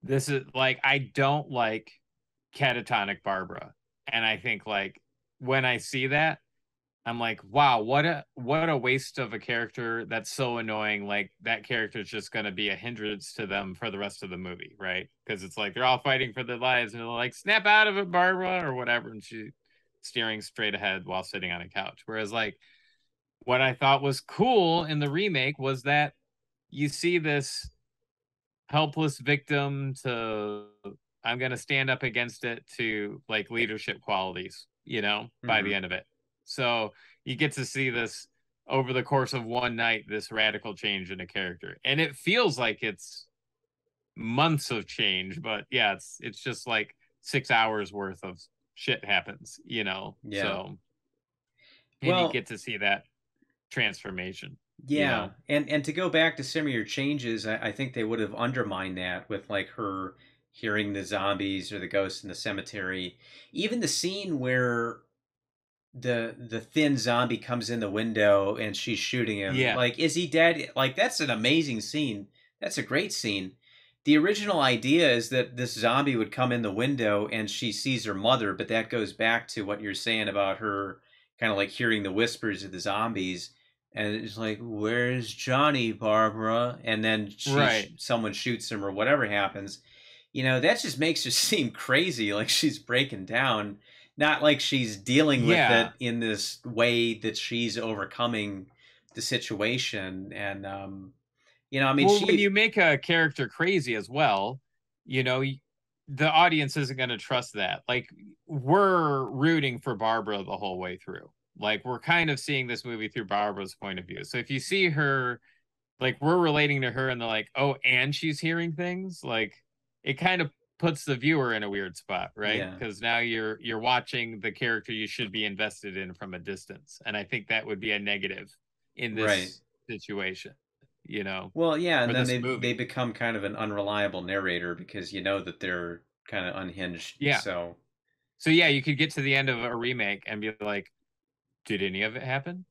This is like, I don't like catatonic Barbara, and I think like when I see that, I'm like, wow, what a waste of a character that's so annoying. Like that character is just gonna be a hindrance to them for the rest of the movie, right? Because it's like they're all fighting for their lives, and they're like, snap out of it, Barbara, or whatever, and she's steering straight ahead while sitting on a couch. Whereas like what I thought was cool in the remake was that you see this helpless victim to, I'm going to stand up against it, to like leadership qualities, by the Mm-hmm. end of it. So you get to see this over the course of one night, this radical change in a character. And it feels like it's months of change, but yeah, it's just like 6 hours worth of shit happens. Yeah. So, and you Well, get to see that transformation, you yeah, know. and to go back to some of your changes, I think they would have undermined that with like her hearing the zombies or the ghosts in the cemetery. Even the scene where the thin zombie comes in the window and she's shooting him, Yeah. like, is he dead? Like, that's an amazing scene. That's a great scene. The original idea is that this zombie would come in the window and she sees her mother, but that goes back to what you're saying about her kind of like hearing the whispers of the zombies, and it's like, where's Johnny, Barbara? And then Right. someone shoots him or whatever happens. That just makes her seem crazy, like she's breaking down, not like she's dealing with Yeah. it in this way that she's overcoming the situation. And You know, I mean, Well, when you she, make a character crazy as well, you know, the audience isn't going to trust that. Like, we're rooting for Barbara the whole way through. Like, we're kind of seeing this movie through Barbara's point of view. So if you see her, like, we're relating to her and they're like, oh, and she's hearing things, like, it kind of puts the viewer in a weird spot, right? yeah, Because now you're watching the character you should be invested in from a distance. And I think that would be a negative in right. this situation, you know, Well, yeah, and or then this they movie. become kind of an unreliable narrator because you know that they're kind of unhinged. Yeah. So, So yeah, you could get to the end of a remake and be like, did any of it happen?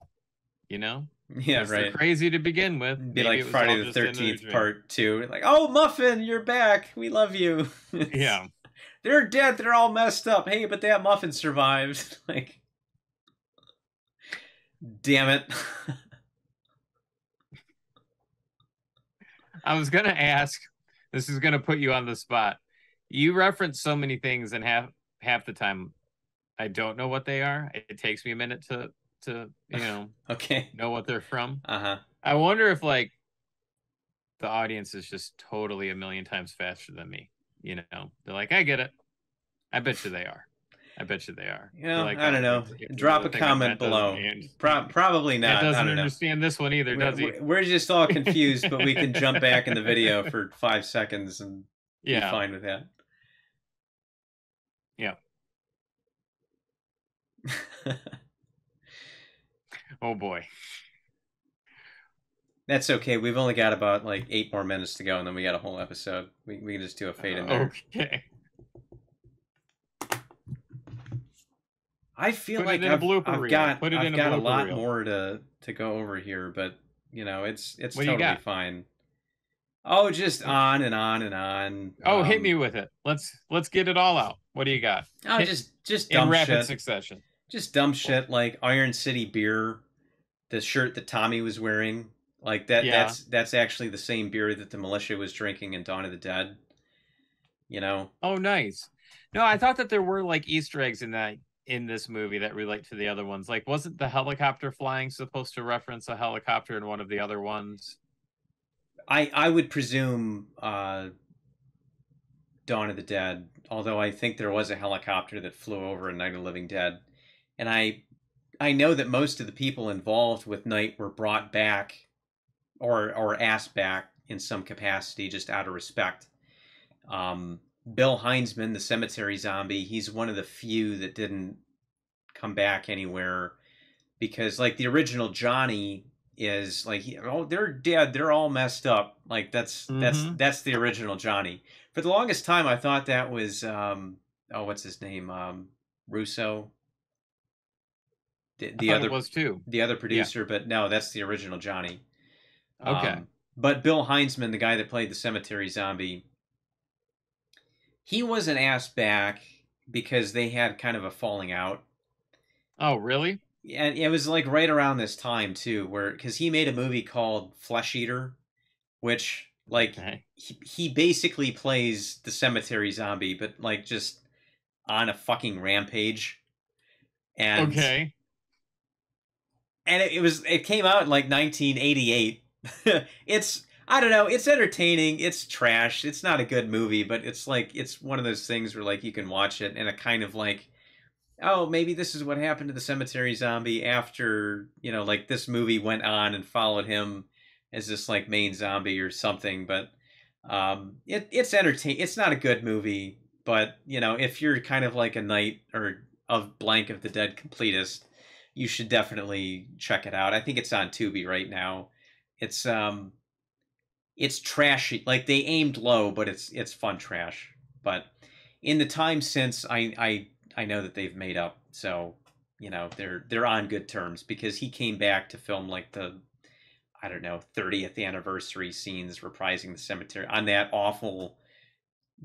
You know? yeah, Because they're right. crazy to begin with. Be Maybe like it was all Friday the just in their 13th dream. part 2. Like, "Oh, Muffin, you're back. We love you." Yeah. They're dead. They're all messed up. Hey, but that Muffin survived. Like, damn it. I was gonna ask, this is gonna put you on the spot. You reference so many things and half the time I don't know what they are. It takes me a minute to Okay. know what they're from. Uh-huh. I wonder if like the audience is just totally a million times faster than me. You know, they're like, I get it. I bet you they are. I bet you they are. You They're know, like, I don't oh, know. the Drop other a thing on comment Matt doesn't below. understand. Probably Matt not. I doesn't don't know. understand this one either, does he? We're just all confused, but we can jump back in the video for 5 seconds and be Yeah, fine with that. yeah. Oh boy. That's okay. We've only got about like 8 more minutes to go, and then we got a whole episode. We can just do a fade in there. Okay. I feel Put it like in a blooper reel. Put it I've in a got a blooper lot reel. more to go over here, but you know it's What do you totally got? fine. Oh, just on and on and on. Oh, hit me with it. Let's get it all out. What do you got? Oh, Hit just in dumb rapid shit. succession. Just dumb shit like Iron City beer, the shirt that Tommy was wearing. Like that Yeah. that's actually the same beer that the militia was drinking in Dawn of the Dead. You know? Oh, nice. No, I thought that there were like Easter eggs in this movie that relate to the other ones. Like, wasn't the helicopter flying supposed to reference a helicopter in one of the other ones? I would presume Dawn of the Dead, although I think there was a helicopter that flew over in Night of the Living Dead. And I know that most of the people involved with Night were brought back or asked back in some capacity just out of respect. Bill Heinzman, the cemetery zombie, he's one of the few that didn't come back anywhere because like the original Johnny is like oh they're dead, they're all messed up. Like Mm-hmm. that's the original Johnny. For the longest time I thought that was oh what's his name? Russo, I thought it was too. the other Yeah. producer, but no, that's the original Johnny. Okay. But Bill Heinzman, the guy that played the cemetery zombie, he wasn't asked back because they had kind of a falling out. Oh, really? And it was like right around this time too, where because he made a movie called Flesh Eater, which like Okay. he basically plays the cemetery zombie, but like just on a fucking rampage. And Okay. it came out in like 1988. It's I don't know, it's entertaining, it's trash, it's not a good movie, but it's like it's one of those things where like you can watch it and it kind of like oh, maybe this is what happened to the cemetery zombie after, you know, like this movie went on and followed him as this like main zombie or something. But it's entertaining. It's not a good movie, but you know, if you're kind of like a Night or of blank of the Dead completist, you should definitely check it out. I think it's on Tubi right now. It's um it's trashy. Like they aimed low, but it's fun trash. But in the time since, I know that they've made up, so you know they're on good terms because he came back to film like the I don't know 30th anniversary scenes reprising the cemetery on that awful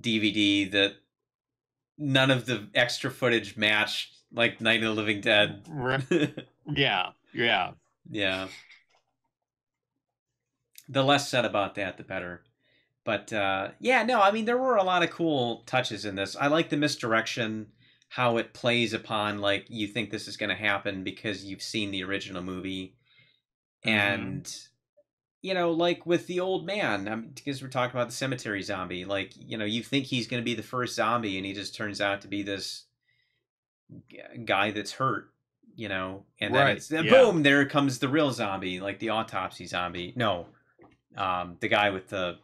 DVD that none of the extra footage matched like Night of the Living Dead. Yeah. Yeah. Yeah, the less said about that, the better. But yeah, no, I mean there were a lot of cool touches in this. I like the misdirection, how it plays upon like you think this is going to happen because you've seen the original movie, Mm-hmm. and like with the old man, because we're talking about the cemetery zombie, like, you think he's going to be the first zombie, and he just turns out to be this guy that's hurt, and then Right. it's Yeah. boom, there comes the real zombie, like the autopsy zombie. No, the guy with the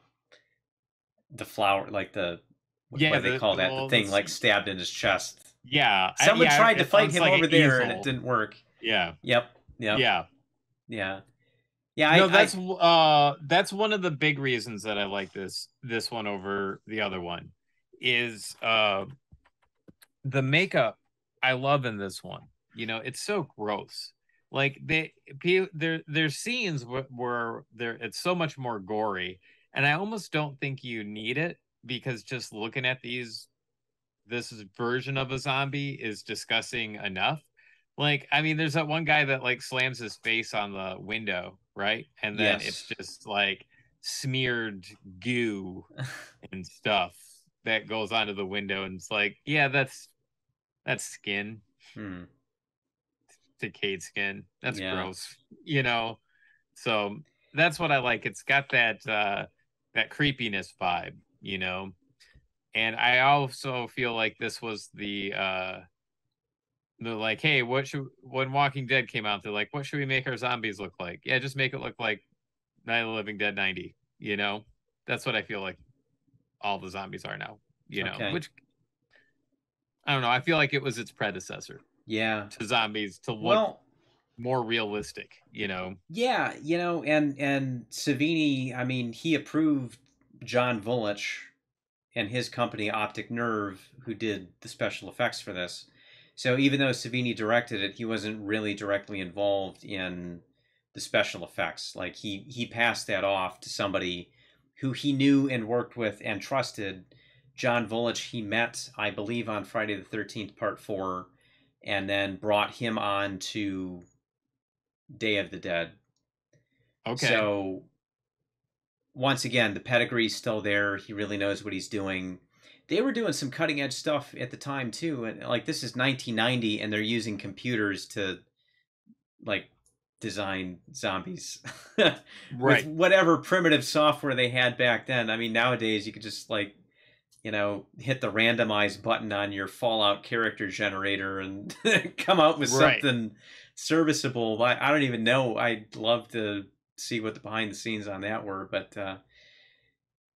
flower, like what Yeah. do they call that? The Well, thing like stabbed in his chest. yeah. Someone Yeah. tried to It fight looks him like an over there, and it easel. didn't work. Yeah. Yep, yep, Yeah. yeah, yeah. No, I that's one of the big reasons that I like this one over the other one is the makeup I love in this one. It's so gross. Like there's scenes where it's so much more gory, and I almost don't think you need it because just looking at this version of a zombie is disgusting enough. Like, I mean, there's that one guy that like slams his face on the window, right? And then it's yes. just like smeared goo and stuff that goes onto the window, and it's like, yeah, that's skin, Hmm. decayed skin. That's Yeah. gross, you know. So that's what I like. It's got that creepiness vibe. And I also feel like this was they're like, hey, when Walking Dead came out, they're like, what should we make our zombies look like? Yeah, just make it look like Night of the Living Dead 90. That's what I feel like all the zombies are now. Okay. Which I don't know. I feel like it was its predecessor Yeah. to zombies to look Well, more realistic. yeah, and Savini, I mean, he approved John Vulich and his company Optic Nerve, who did the special effects for this. So even though Savini directed it, he wasn't really directly involved in the special effects. Like he passed that off to somebody who he knew and worked with and trusted. John Vulich, he met, I believe, on Friday the 13th, Part 4, and then brought him on to Day of the Dead. Okay. So once again, the pedigree's still there. He really knows what he's doing. They were doing some cutting edge stuff at the time too, and like this is 1990, and they're using computers to like design zombies with Right. whatever primitive software they had back then. I mean, nowadays you could just like hit the randomize button on your Fallout character generator and come out with Right. something serviceable. I don't even know. I'd love to see what the behind the scenes on that were, but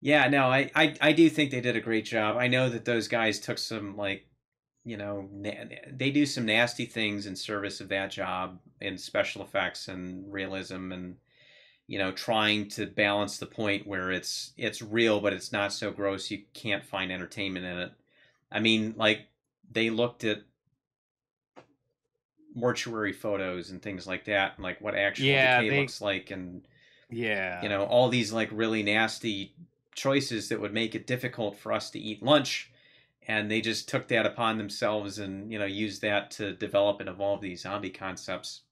yeah, no, I do think they did a great job. I know that those guys took some like they do some nasty things in service of that job in special effects and realism, and trying to balance the point where it's real but it's not so gross you can't find entertainment in it. I mean, like, they looked at mortuary photos and things like that, and like what actual Yeah, decay they looks like, and yeah. all these like really nasty choices that would make it difficult for us to eat lunch, and they just took that upon themselves and used that to develop and evolve these zombie concepts.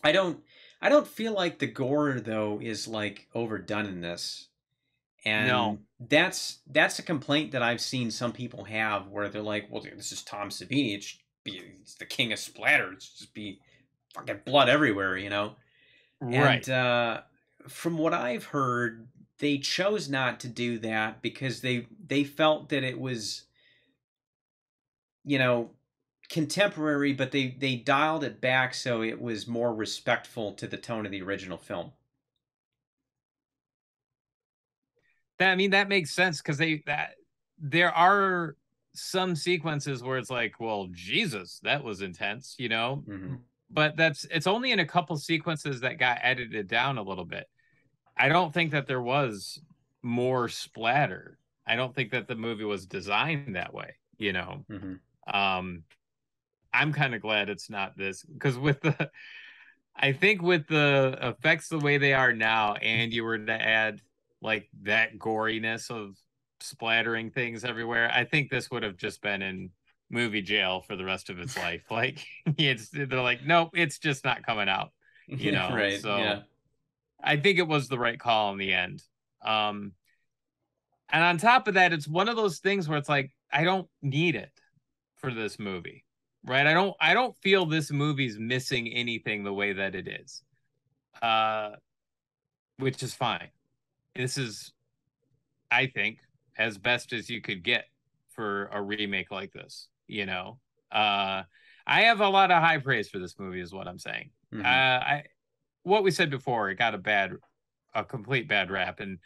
I don't feel like the gore though is like overdone in this. No. And that's a complaint that I've seen some people have, where they're like, well, this is Tom Savini, it's the king of splatter, it's just be fucking blood everywhere. And Right. from what I've heard, they chose not to do that because they felt that it was you know contemporary, but they dialed it back so it was more respectful to the tone of the original film. I mean, that makes sense because there are some sequences where it's like, well, Jesus, that was intense. Hmm. But it's only in a couple sequences that got edited down a little bit. I don't think that there was more splatter. I don't think that the movie was designed that way. Hmm. Um, I'm kind of glad it's not this because I think with the effects the way they are now, and you were to add like that goriness of splattering things everywhere, I think this would have just been in movie jail for the rest of its life. Like they're like, nope, it's just not coming out, you Yeah, know. right. Yeah. So I think it was the right call in the end. Um, and on top of that, it's one of those things where it's like, I don't need it for this movie. Right. I don't feel this movie's missing anything the way that it is. Uh which is fine. This is, I think, as best as you could get for a remake like this. I have a lot of high praise for this movie, is what I'm saying. Hmm. I What we said before, it got a complete bad rap, and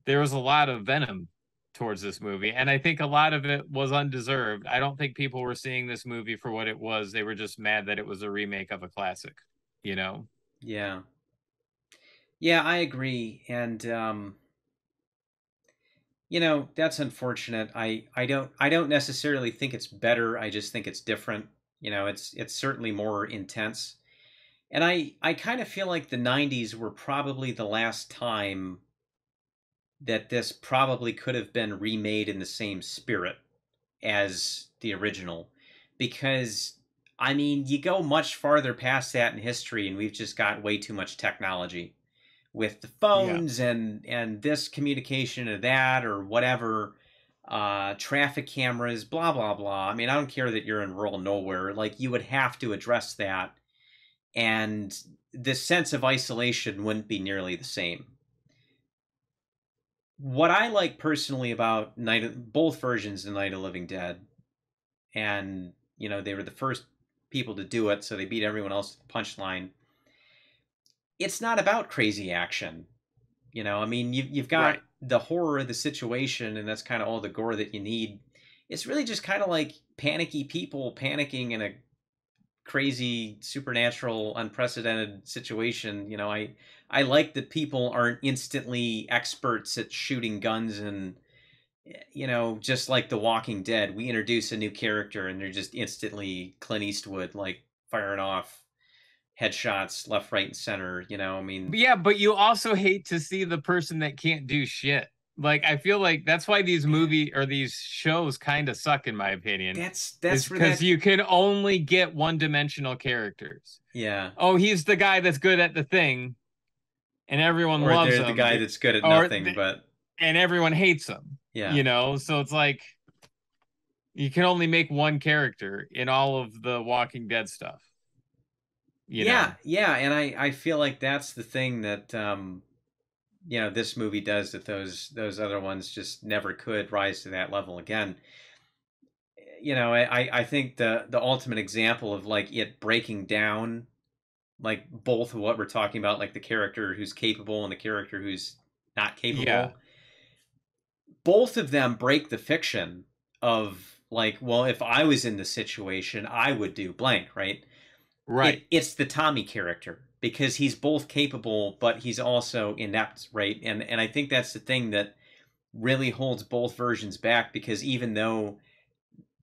there was a lot of venom towards this movie, and I think a lot of it was undeserved. I don't think people were seeing this movie for what it was. They were just mad that it was a remake of a classic, you know? Yeah. Yeah, I agree. And that's unfortunate. I don't necessarily think it's better. I just think it's different. It's certainly more intense. And I kind of feel like the 90s were probably the last time that this probably could have been remade in the same spirit as the original, because I mean, you go much farther past that in history and we've just got way too much technology with the Yeah. phones and this communication or that or whatever, traffic cameras, blah blah blah. I mean, I don't care that you're in rural nowhere, like you would have to address that, and this sense of isolation wouldn't be nearly the same. What I like personally about both versions of Night of the Living Dead, and they were the first people to do it, so they beat everyone else at the punchline. It's not about crazy action. I mean, you've got Right. the horror of the situation, and that's kind of all the gore that you need. It's really just kind of like panicky people panicking in a crazy, supernatural, unprecedented situation. I like that people aren't instantly experts at shooting guns and just like The Walking Dead, we introduce a new character and they're just instantly Clint Eastwood, like firing off headshots left, right, and center. I mean, Yeah, but you also hate to see the person that can't do shit. Like, I feel like that's why these movie or these shows kind of suck, in my opinion, is that's where because that. you can only get one-dimensional characters. Yeah. Oh, he's the guy that's good at the thing, and everyone Or loves they're the him, guy that's good at or nothing, but and everyone hates him. yeah. So it's like you can only make one character in all of the Walking Dead stuff. You Yeah, know, yeah, and I feel like that's the thing that this movie does that those other ones just never could rise to that level again. I think the ultimate example of like it breaking down like both of what we're talking about, like the character who's capable and the character who's not yeah, capable, both of them break the fiction of like, well, if I was in the situation, I would do blank, right? right, It's the Tommy character because he's both capable, but he's also inept, right? And I think that's the thing that really holds both versions back, because even though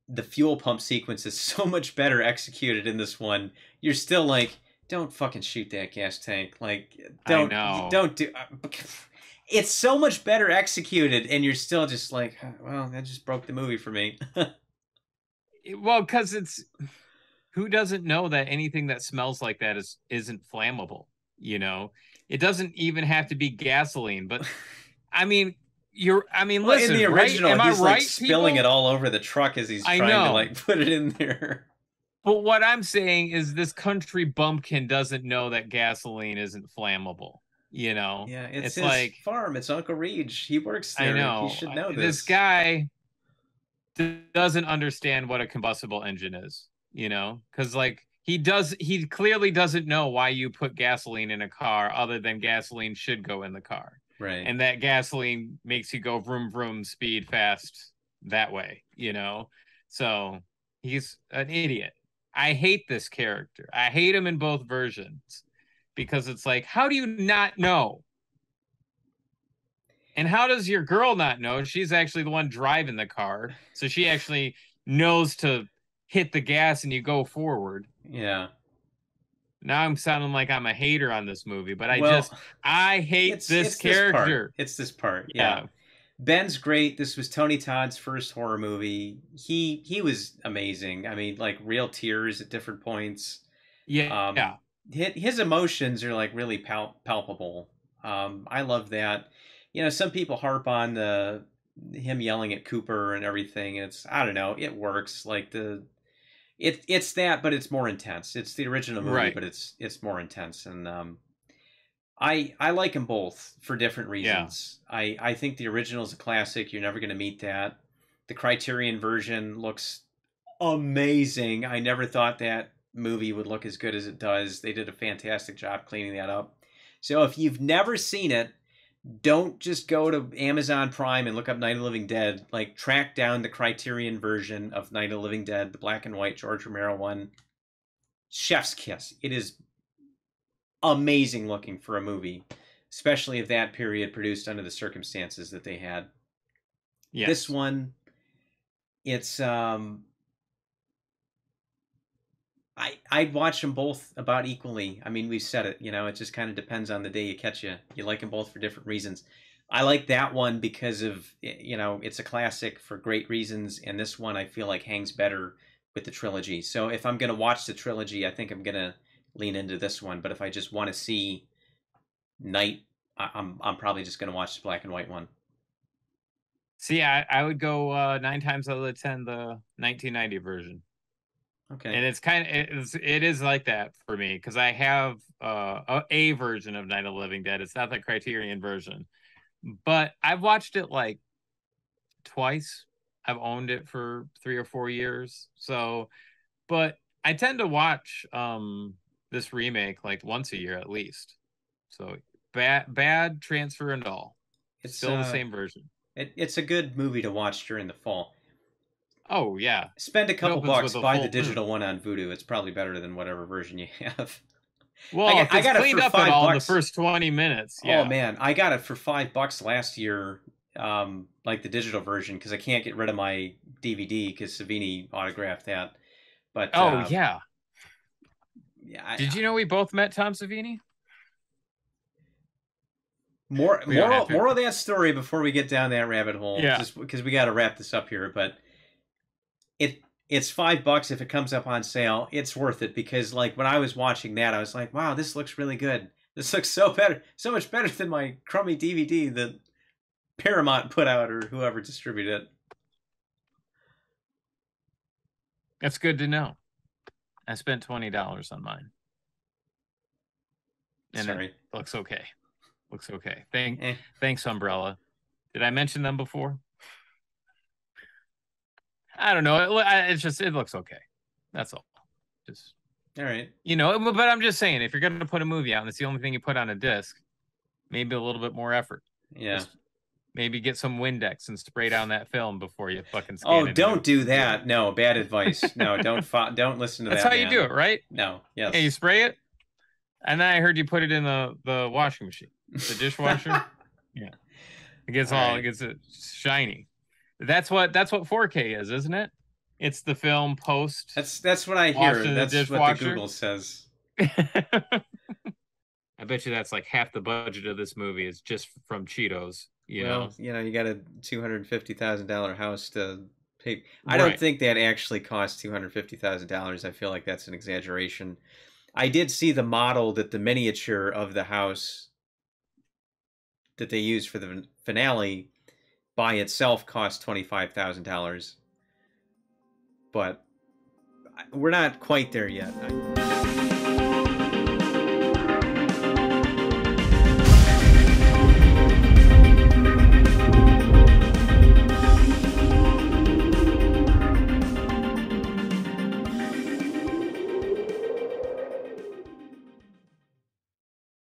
the fuel pump sequence is so much better executed in this one, you're still like, don't fucking shoot that gas tank. Like, I don't know. don't do. It's so much better executed, and you're still just like, well, that just broke the movie for me. Well, because it's who doesn't know that anything that smells like that isn't flammable? You know, it doesn't even have to be gasoline. But I mean, Well, in the listen, right? original, Am I he's like right, spilling it people? all over the truck as he's I trying to know. like put it in there. But what I'm saying is this country bumpkin doesn't know that gasoline isn't flammable. Yeah, it's It's his like, farm. It's Uncle Reg. He works I there. He know should know this this. guy doesn't understand what a combustible engine is, because like he clearly doesn't know why you put gasoline in a car other than gasoline should go in the car. Right. And that gasoline makes you go vroom vroom speed fast that way, So he's an idiot. I hate this character. I hate him in both versions because it's like, how do you not know? And how does your girl not know? She's actually the one driving the car. So she actually knows to hit the gas and you go forward. Yeah. Now I'm sounding like I'm a hater on this movie, but Well, I hate this it's this part. character. It's this part. Yeah. Yeah. Ben's great. This was Tony Todd's first horror movie. He was amazing. I mean, like real tears at different points. Yeah. Um, Yeah. his emotions are like really palpable. I love that. Some people harp on the him yelling at Cooper and everything. It's, I don't know, it works. Like it's that, but it's more intense. It's the original movie, Right. but it's more intense. And I like them both for different Yeah. reasons. I think the original is a classic. You're never going to meet that. The Criterion version looks amazing. I never thought that movie would look as good as it does. They did a fantastic job cleaning that up. So if you've never seen it, don't just go to Amazon Prime and look up Night of the Living Dead. Like, track down the Criterion version of Night of the Living Dead, the black and white George Romero one. Chef's kiss. It is amazing looking for a movie, especially of that period, produced under the circumstances that they had. Yes. This one, it's I'd watch them both about equally. I mean, we've said it, you know, it just kind of depends on the day you catch you. You like them both for different reasons. I like that one because of, you know, it's a classic for great reasons, and this one I feel like hangs better with the trilogy. So if I'm going to watch the trilogy, I think I'm going to lean into this one. But if I just want to see Night, I'm probably just going to watch the black and white one. See, I would go 9 times out of the 10 the 1990 version. Okay. And it's kind of it is like that for me because I have a version of Night of the Living Dead. It's not the Criterion version, but I've watched it like twice. I've owned it for 3 or 4 years. So, but I tend to watch this remake like once a year at least. So bad transfer and all. It's still the same version. It's a good movie to watch during the fall. Oh yeah. Spend a couple bucks, buy the digital one on Vudu. It's probably better than whatever version you have. Well, I got cleaned up at all in the first 20 minutes. Yeah. Oh man, I got it for $5 last year, like the digital version, because I can't get rid of my DVD because Savini autographed that. But yeah. Did you know we both met Tom Savini? Moral of that story before we get down that rabbit hole. Yeah. Just because we got to wrap this up here, but it's $5 if it comes up on sale. It's worth it because like when I was watching that, I was like, wow, this looks really good. This looks so much better than my crummy DVD that Paramount put out or whoever distributed it. That's good to know. I spent $20 on mine. And it looks okay. Looks okay. Thanks, Umbrella. Did I mention them before? I don't know. It looks okay. That's all. Just all right. You know, but I'm just saying, if you're going to put a movie out and it's the only thing you put on a disc, maybe a little bit more effort. Yeah. Just maybe get some Windex and spray down that film before you fucking scan it. Oh, don't do that. No, bad advice. No, don't listen to that. That's how you do it, right? No. Yes. Yeah, you spray it, and then I heard you put it in the washing machine, the dishwasher. Yeah, it gets it shiny. That's what 4K is, isn't it? It's the film post. That's what I hear. That's what the Google says. I bet you that's like half the budget of this movie is just from Cheetos. You know, you got a $250,000 house to pay. I don't think that actually cost $250,000. I feel like that's an exaggeration. I did see the model that the miniature of the house that they used for the finale by itself cost $25,000. But we're not quite there yet.